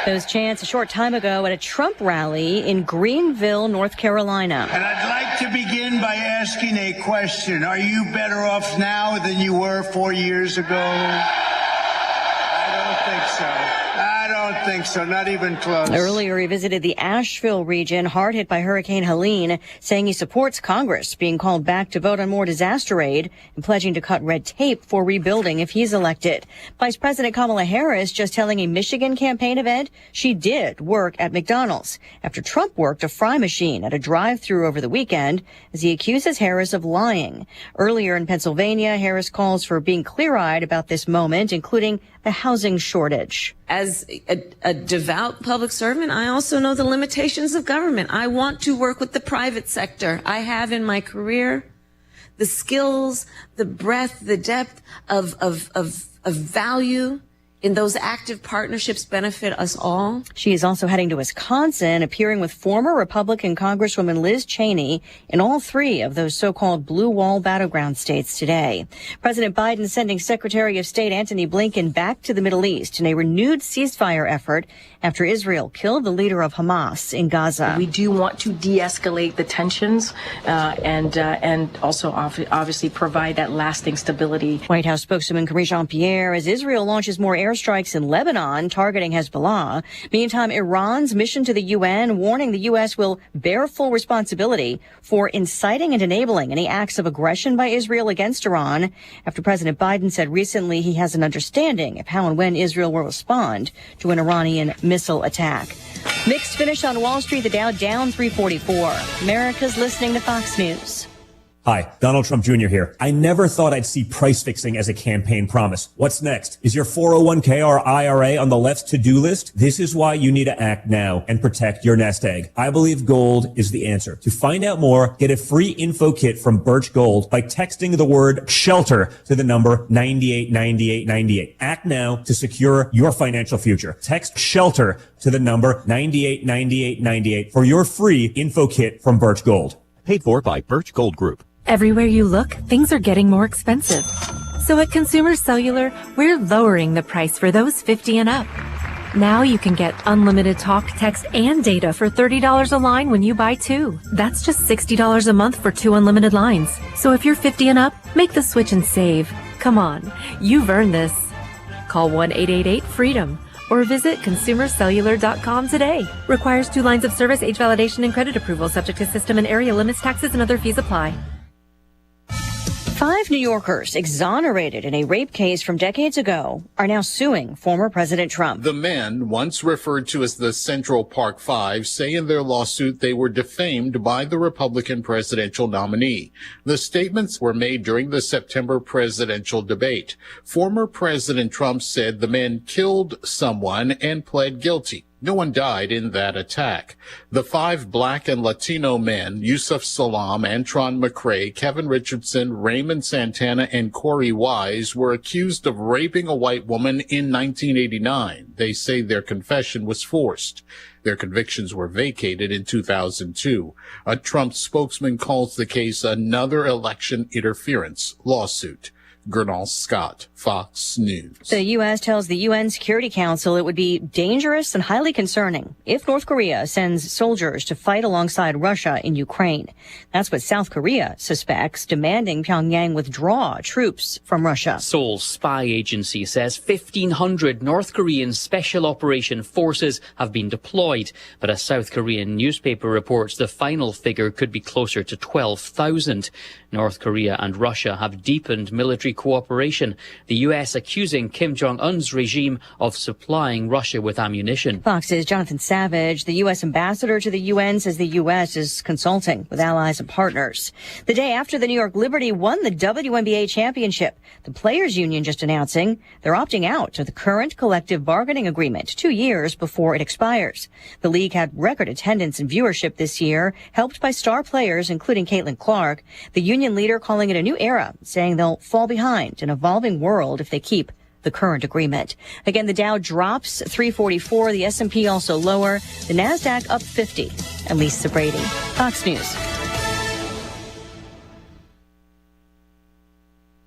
Those chants a short time ago at a Trump rally in Greenville, North Carolina. And I'd like to begin by asking a question. Are you better off now than you were 4 years ago? I don't think so. I don't think so. Not even close. Earlier, he visited the Asheville region hard hit by Hurricane Helene, saying he supports Congress being called back to vote on more disaster aid and pledging to cut red tape for rebuilding if he's elected. Vice President Kamala Harris just telling a Michigan campaign event she did work at McDonald's after Trump worked a fry machine at a drive-through over the weekend as he accuses Harris of lying. Earlier in Pennsylvania, Harris calls for being clear-eyed about this moment, including the housing shortage. As a devout public servant, I also know the limitations of government. I want to work with the private sector. I have in my career the skills, the breadth, the depth of value in those active partnerships benefit us all. She is also heading to Wisconsin, appearing with former Republican Congresswoman Liz Cheney in all three of those so-called blue wall battleground states today. President Biden sending Secretary of State Antony Blinken back to the Middle East in a renewed ceasefire effort after Israel killed the leader of Hamas in Gaza. We do want to de-escalate the tensions and also obviously provide that lasting stability. White House spokeswoman Karine Jean-Pierre, as Israel launches more airstrikes in Lebanon targeting Hezbollah. Meantime, Iran's mission to the UN warning the U.S. will bear full responsibility for inciting and enabling any acts of aggression by Israel against Iran after President Biden said recently he has an understanding of how and when Israel will respond to an Iranian missile attack. Mixed finish on Wall Street, the Dow down 344. America's listening to Fox News. Hi, Donald Trump Jr. here. I never thought I'd see price fixing as a campaign promise. What's next? Is your 401k or IRA on the left's to-do list? This is why you need to act now and protect your nest egg. I believe gold is the answer. To find out more, get a free info kit from Birch Gold by texting the word SHELTER to the number 989898. Act now to secure your financial future. Text SHELTER to the number 989898 for your free info kit from Birch Gold. Paid for by Birch Gold Group. Everywhere you look, things are getting more expensive. So at Consumer Cellular, we're lowering the price for those 50 and up. Now you can get unlimited talk, text, and data for $30 a line when you buy two. That's just $60 a month for 2 unlimited lines. So if you're 50 and up, make the switch and save. Come on, you've earned this. Call 1-888-FREEDOM or visit consumercellular.com today. Requires 2 lines of service, age validation, and credit approval, subject to system and area limits, taxes, and other fees apply. 5 New Yorkers exonerated in a rape case from decades ago are now suing former President Trump. The men, once referred to as the Central Park Five, say in their lawsuit they were defamed by the Republican presidential nominee. The statements were made during the September presidential debate. Former President Trump said the men killed someone and pled guilty. No one died in that attack. The 5 black and Latino men, Yusuf Salaam, Antron McCray, Kevin Richardson, Raymond Santana, and Corey Wise, were accused of raping a white woman in 1989. They say their confession was forced. Their convictions were vacated in 2002. A Trump spokesman calls the case another election interference lawsuit. Gernal Scott, Fox News. The U.S. tells the UN Security Council it would be dangerous and highly concerning if North Korea sends soldiers to fight alongside Russia in Ukraine. That's what South Korea suspects, demanding Pyongyang withdraw troops from Russia. Seoul's spy agency says 1,500 North Korean Special Operation Forces have been deployed, but a South Korean newspaper reports the final figure could be closer to 12,000. North Korea and Russia have deepened military cooperation, the U.S. accusing Kim Jong-un's regime of supplying Russia with ammunition. Fox's Jonathan Savage, the U.S. ambassador to the UN, says the U.S. is consulting with allies and partners. The day after the New York Liberty won the WNBA championship, the Players Union just announcing they're opting out of the current collective bargaining agreement 2 years before it expires. The league had record attendance and viewership this year, helped by star players, including Caitlin Clark. The union leader calling it a new era, saying they'll fall behind an evolving world if they keep the current agreement. Again, the Dow drops 344, the S&P also lower, the NASDAQ up 50. And Lisa Brady, Fox News.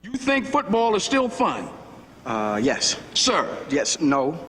You think football is still fun? Yes. Sir? Yes, no.